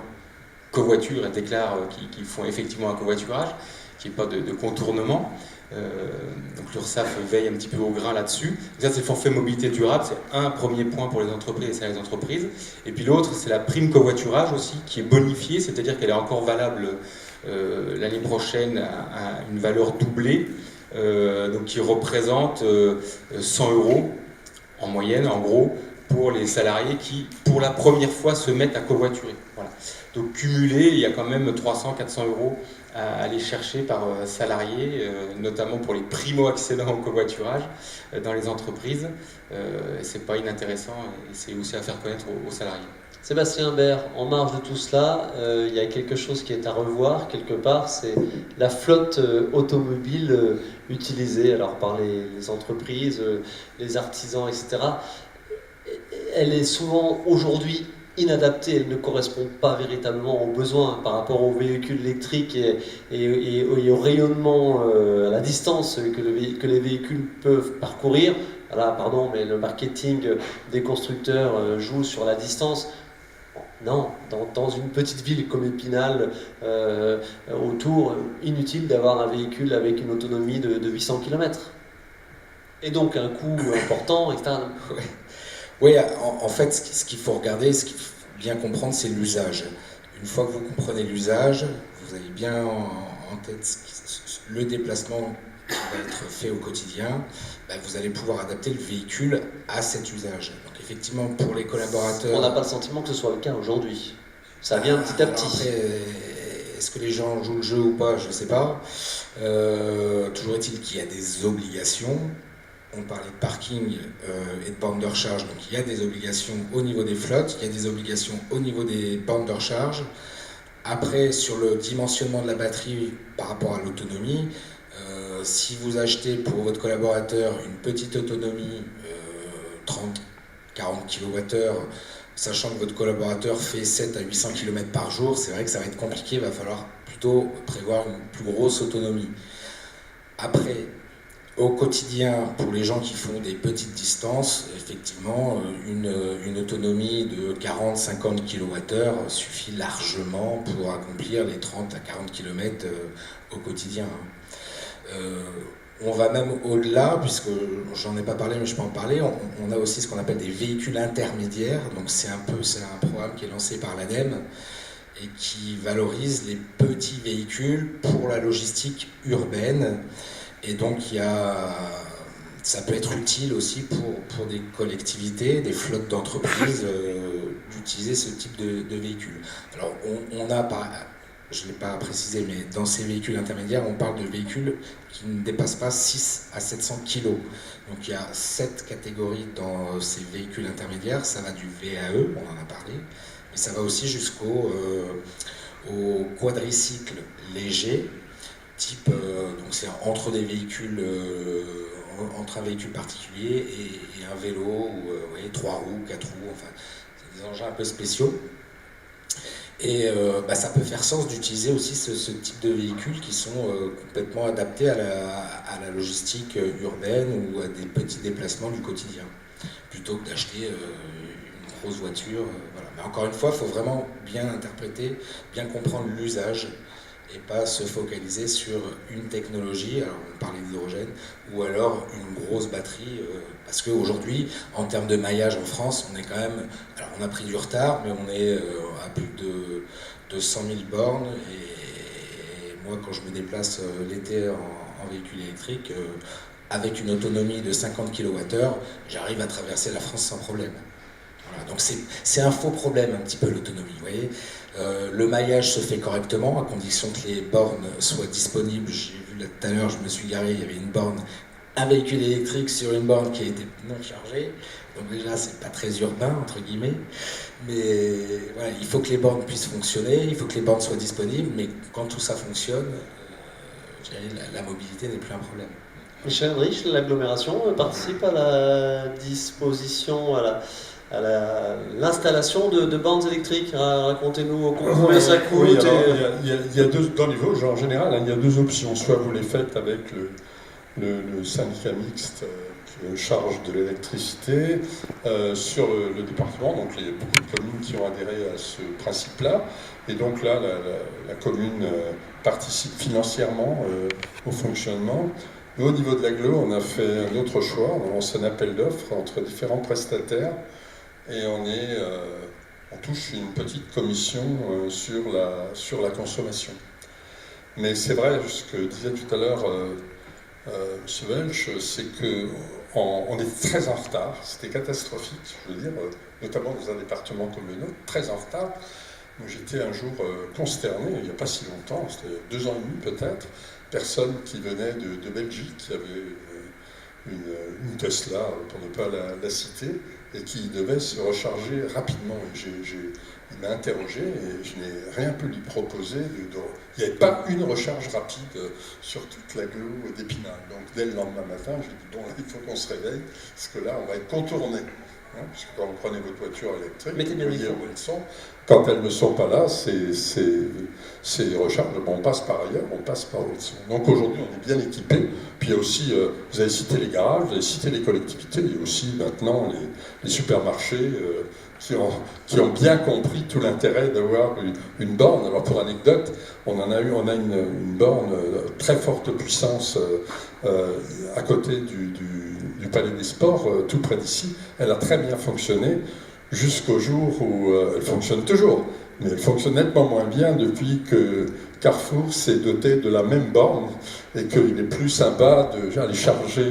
covoiturent et déclarent qu'ils font effectivement un covoiturage, qu'il n'y ait pas de contournement. Donc l'URSSAF veille un petit peu au grain là-dessus. Ça, c'est le forfait mobilité durable, c'est un premier point pour les entreprises et ça les entreprises. Et puis l'autre, c'est la prime covoiturage aussi, qui est bonifiée, c'est-à-dire qu'elle est encore valable l'année prochaine à une valeur doublée, donc qui représente 100 € en moyenne, en gros, pour les salariés qui, pour la première fois, se mettent à covoiturer. Voilà. Donc cumulé, il y a quand même 300-400 € à aller chercher par salarié, notamment pour les primo-accédants au covoiturage dans les entreprises. C'est pas inintéressant et c'est aussi à faire connaître aux salariés. Sébastien Imbert, en marge de tout cela, il y a quelque chose qui est à revoir quelque part, c'est la flotte automobile utilisée alors par les entreprises, les artisans, etc. Elle est souvent aujourd'hui inadaptée, elle ne correspond pas véritablement aux besoins par rapport aux véhicules électriques et au rayonnement, à la distance que les véhicules peuvent parcourir. Voilà, pardon, mais le marketing des constructeurs joue sur la distance. Non, dans une petite ville comme Épinal, autour, inutile d'avoir un véhicule avec une autonomie de 800 km. Et donc un coût important, etc. Oui, en fait, ce qu'il faut regarder, ce qu'il faut bien comprendre, c'est l'usage. Une fois que vous comprenez l'usage, vous avez bien en tête le déplacement qui va être fait au quotidien, vous allez pouvoir adapter le véhicule à cet usage. Donc effectivement, pour les collaborateurs... On n'a pas le sentiment que ce soit le cas aujourd'hui. Ça vient petit à petit. Après, est-ce que les gens jouent le jeu ou pas? Je ne sais pas. Toujours est-il qu'il y a des obligations. On parlait de parking et de bornes de recharge, donc il y a des obligations au niveau des flottes, il y a des obligations au niveau des bornes de recharge. Après, sur le dimensionnement de la batterie par rapport à l'autonomie, si vous achetez pour votre collaborateur une petite autonomie, 30-40 kWh, sachant que votre collaborateur fait 7 à 800 km par jour, c'est vrai que ça va être compliqué, il va falloir plutôt prévoir une plus grosse autonomie. Après, au quotidien, pour les gens qui font des petites distances, effectivement, une autonomie de 40-50 kWh suffit largement pour accomplir les 30 à 40 km au quotidien. On va même au-delà, puisque j'en ai pas parlé, mais je peux en parler. On a aussi ce qu'on appelle des véhicules intermédiaires. Donc c'est un programme qui est lancé par l'ADEME et qui valorise les petits véhicules pour la logistique urbaine. Et donc ça peut être utile aussi pour des collectivités, des flottes d'entreprises, d'utiliser ce type de véhicules. Alors on a pas, je ne l'ai pas précisé, mais dans ces véhicules intermédiaires, on parle de véhicules qui ne dépassent pas 6 à 700 kg. Donc il y a 7 catégories dans ces véhicules intermédiaires. Ça va du VAE, on en a parlé, mais ça va aussi jusqu'au quadricycle léger, type, donc c'est entre des véhicules, entre un véhicule particulier et un vélo, ou 3 roues, 4 roues, enfin, c'est des engins un peu spéciaux. Et ça peut faire sens d'utiliser aussi ce type de véhicules qui sont complètement adaptés à la logistique urbaine ou à des petits déplacements du quotidien, plutôt que d'acheter une grosses voitures. Voilà. Mais encore une fois, il faut vraiment bien interpréter, bien comprendre l'usage et pas se focaliser sur une technologie, alors on parlait d'hydrogène, ou alors une grosse batterie, parce qu'aujourd'hui, en termes de maillage en France, on est quand même, alors on a pris du retard, mais on est à plus de 100 000 bornes, et moi quand je me déplace l'été en véhicule électrique, avec une autonomie de 50 kWh, j'arrive à traverser la France sans problème. Voilà, donc c'est un faux problème un petit peu l'autonomie, vous voyez. Le maillage se fait correctement à condition que les bornes soient disponibles. J'ai vu là tout à l'heure, je me suis garé, il y avait une borne, un véhicule électrique sur une borne qui a été non chargée. Donc déjà, c'est pas très urbain entre guillemets, mais voilà, il faut que les bornes puissent fonctionner, il faut que les bornes soient disponibles, mais quand tout ça fonctionne, la mobilité n'est plus un problème. Michel Henrich, l'agglomération participe à la disposition, à l'installation de bornes électriques. Racontez-nous combien ça coûte. Oui, alors, il y a deux, dans les Vosges en général, il y a deux options. Soit vous les faites avec le syndicat mixte qui charge de l'électricité sur le département, donc il y a beaucoup de communes qui ont adhéré à ce principe-là. Et donc là, la commune participe financièrement au fonctionnement. Nous, au niveau de l'agglo, on a fait un autre choix. On lance un appel d'offres entre différents prestataires et on touche une petite commission sur la consommation. Mais c'est vrai, ce que disait tout à l'heure M. Welch, c'est qu'on est très en retard. C'était catastrophique, je veux dire, notamment dans un département comme le nôtre, très en retard. Moi, j'étais un jour consterné, il n'y a pas si longtemps, c'était 2 ans et demi peut-être, personne qui venait de Belgique, qui avait une Tesla, pour ne pas la citer, et qui devait se recharger rapidement. Il m'a interrogé et je n'ai rien pu lui proposer. Il n'y avait pas une recharge rapide sur toute l'agglo d'Épinal. Donc dès le lendemain matin, j'ai dit bon, il faut qu'on se réveille, parce que là, on va être contourné. Puisque quand vous prenez votre voiture électrique, vous voyez où elles sont. Quand elles ne sont pas là, ces recharges, on passe par ailleurs, on passe par où elles sont. Donc aujourd'hui, on est bien équipé. Puis il y a aussi, vous avez cité les garages, vous avez cité les collectivités, il y a aussi maintenant les supermarchés qui ont bien compris tout l'intérêt d'avoir une borne. Alors pour anecdote, on a une borne très forte puissance à côté du Palais des Sports, tout près d'ici. Elle a très bien fonctionné jusqu'au jour où elle fonctionne toujours, mais elle fonctionne nettement moins bien depuis que Carrefour s'est doté de la même borne et qu'il est plus sympa d'aller charger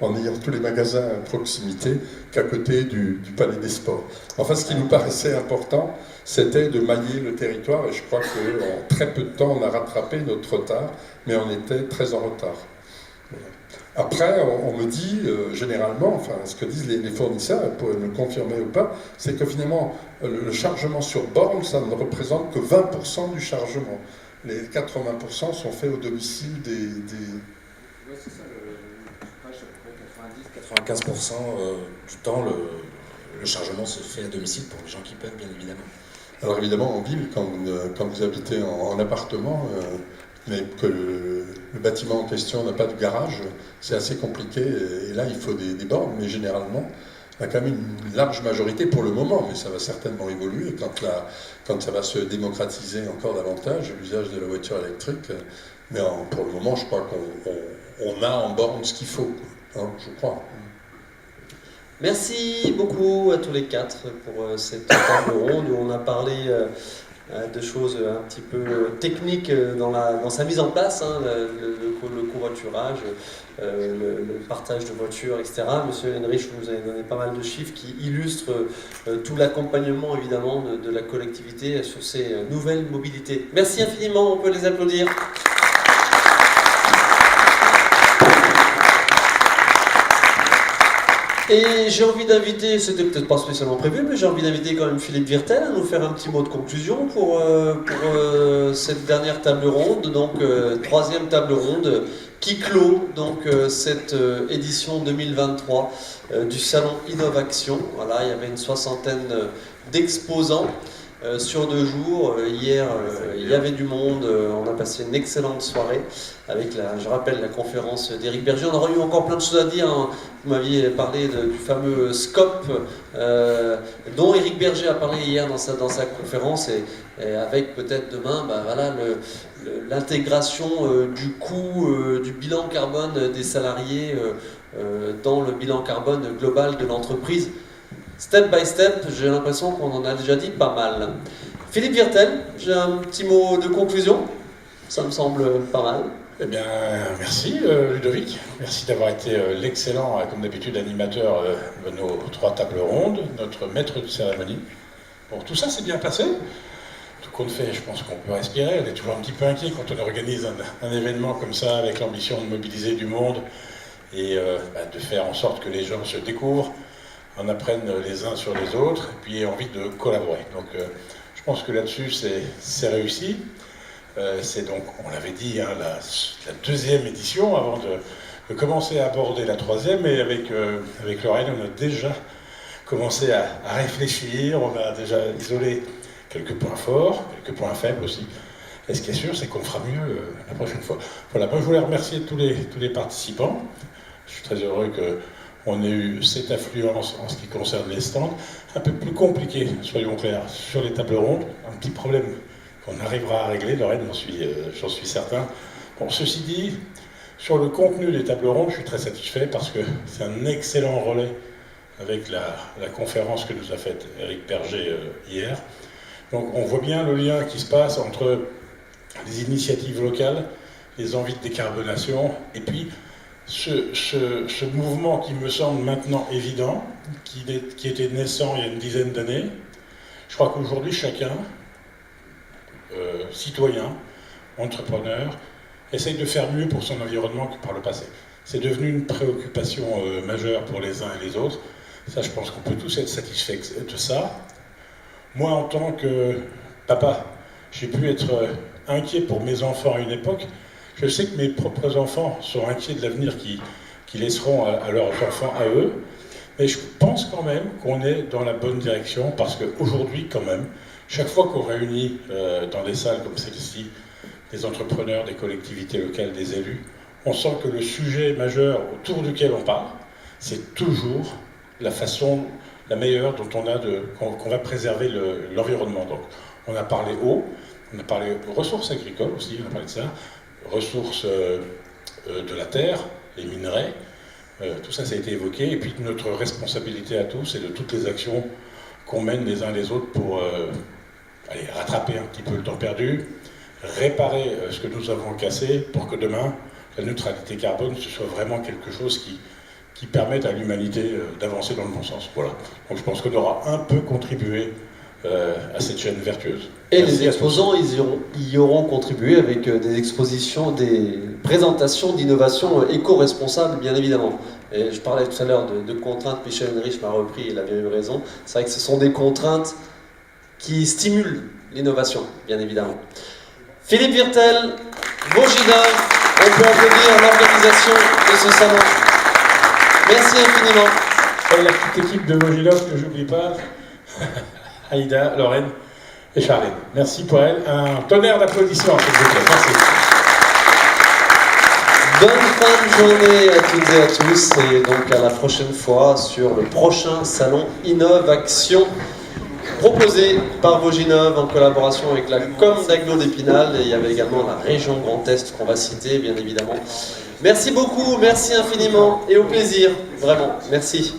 en ayant tous les magasins à proximité qu'à côté du Palais des Sports. Enfin, ce qui nous paraissait important, c'était de mailler le territoire, et je crois qu'en très peu de temps, on a rattrapé notre retard, mais on était très en retard. Voilà. Après, on me dit généralement, enfin ce que disent les fournisseurs, vous pouvez me le confirmer ou pas, c'est que finalement le chargement sur borne, ça ne représente que 20% du chargement. Les 80% sont faits au domicile des... Oui, c'est ça, le 90-95% du temps, le chargement se fait à domicile pour les gens qui peuvent, bien évidemment. Alors évidemment, en ville, quand vous habitez en appartement, mais que le bâtiment en question n'a pas de garage, c'est assez compliqué, et là il faut des bornes, mais généralement il y a quand même une large majorité pour le moment, mais ça va certainement évoluer quand ça va se démocratiser encore davantage, l'usage de la voiture électrique, mais pour le moment je crois qu'on a en borne ce qu'il faut, hein, je crois. Merci beaucoup à tous les 4 pour cette table ronde où on a parlé de choses un petit peu techniques dans sa mise en place, hein, le covoiturage, le partage de voitures, etc. Monsieur Henrich, vous avez donné pas mal de chiffres qui illustrent tout l'accompagnement évidemment de la collectivité sur ces nouvelles mobilités. Merci infiniment, on peut les applaudir. Et j'ai envie d'inviter, c'était peut-être pas spécialement prévu, mais j'ai envie d'inviter quand même Philippe Virtel à nous faire un petit mot de conclusion pour cette dernière table ronde, donc 3e table ronde qui clôt donc cette édition 2023 du salon Innovation. Voilà, il y avait une 60aine d'exposants. sur 2 jours. Hier, il y avait du monde. On a passé une excellente soirée avec, je rappelle, la conférence d'Éric Berger. On aurait eu encore plein de choses à dire, hein. Vous m'aviez parlé du fameux SCOP dont Éric Berger a parlé hier dans sa conférence et avec peut-être demain l'intégration du coût du bilan carbone des salariés dans le bilan carbone global de l'entreprise. Step by step, j'ai l'impression qu'on en a déjà dit pas mal. Philippe Virtel, j'ai un petit mot de conclusion. Ça me semble pas mal. Eh bien, merci Ludovic. Merci d'avoir été l'excellent, comme d'habitude, animateur de nos 3 tables rondes, notre maître de cérémonie. Bon, tout ça s'est bien passé. Tout compte fait, je pense qu'on peut respirer. On est toujours un petit peu inquiet quand on organise un événement comme ça, avec l'ambition de mobiliser du monde et de faire en sorte que les gens se découvrent, en apprennent les uns sur les autres, et puis aient envie de collaborer. Donc, je pense que là-dessus, c'est réussi. C'est donc, on l'avait dit, hein, la 2e édition, avant de commencer à aborder la 3e, et avec Lorraine, on a déjà commencé à réfléchir, on a déjà isolé quelques points forts, quelques points faibles aussi. Et ce qui est sûr, c'est qu'on fera mieux la prochaine fois. Voilà, moi je voulais remercier tous les participants. Je suis très heureux qu'on ait eu cette affluence en ce qui concerne les stands. Un peu plus compliqué, soyons clairs, sur les tables rondes, un petit problème qu'on arrivera à régler, Lorraine, j'en suis certain. Bon, ceci dit, sur le contenu des tables rondes, je suis très satisfait parce que c'est un excellent relais avec la conférence que nous a faite Éric Berger hier. Donc on voit bien le lien qui se passe entre les initiatives locales, les envies de décarbonation, et puis ce mouvement qui me semble maintenant évident, qui était naissant il y a une dizaine d'années. Je crois qu'aujourd'hui, chacun, citoyen, entrepreneur, essaye de faire mieux pour son environnement que par le passé. C'est devenu une préoccupation majeure pour les uns et les autres. Ça, je pense qu'on peut tous être satisfaits de ça. Moi, en tant que papa, j'ai pu être inquiet pour mes enfants à une époque. Je sais que mes propres enfants sont inquiets de l'avenir qu'ils laisseront à leurs enfants, à eux. Mais je pense quand même qu'on est dans la bonne direction parce qu'aujourd'hui, quand même, chaque fois qu'on réunit dans des salles comme celle-ci des entrepreneurs, des collectivités locales, des élus, on sent que le sujet majeur autour duquel on parle, c'est toujours la façon, la meilleure dont qu'on va préserver l'environnement. Donc, on a parlé eau, on a parlé ressources agricoles aussi, on a parlé de ça, ressources de la terre, les minerais, tout ça, ça a été évoqué, et puis notre responsabilité à tous et de toutes les actions qu'on mène les uns les autres pour rattraper un petit peu le temps perdu, réparer ce que nous avons cassé pour que demain, la neutralité carbone, ce soit vraiment quelque chose qui permette à l'humanité d'avancer dans le bon sens. Voilà. Donc je pense qu'on aura un peu contribué à cette chaîne vertueuse. Et merci les exposants y auront contribué avec des expositions, des présentations d'innovation éco-responsables, bien évidemment. Et je parlais tout à l'heure de contraintes, Michel Henrich m'a repris, il avait eu raison. C'est vrai que ce sont des contraintes qui stimulent l'innovation, bien évidemment. Philippe Virtel, Vauginov, on peut applaudir l'organisation de ce salon. Merci infiniment. Et la petite équipe de Vauginov que j'oublie pas, Aïda, Lorraine et Charlène. Merci pour elle. Un tonnerre d'applaudissements, s'il vous plaît. Merci. Bonne fin de journée à toutes et à tous, et donc à la prochaine fois sur le prochain salon Innov'Action proposé par Vauginov en collaboration avec la Com d'Aglo d'Épinal, et il y avait également la région Grand Est qu'on va citer bien évidemment. Merci beaucoup, merci infiniment et au plaisir, vraiment, merci.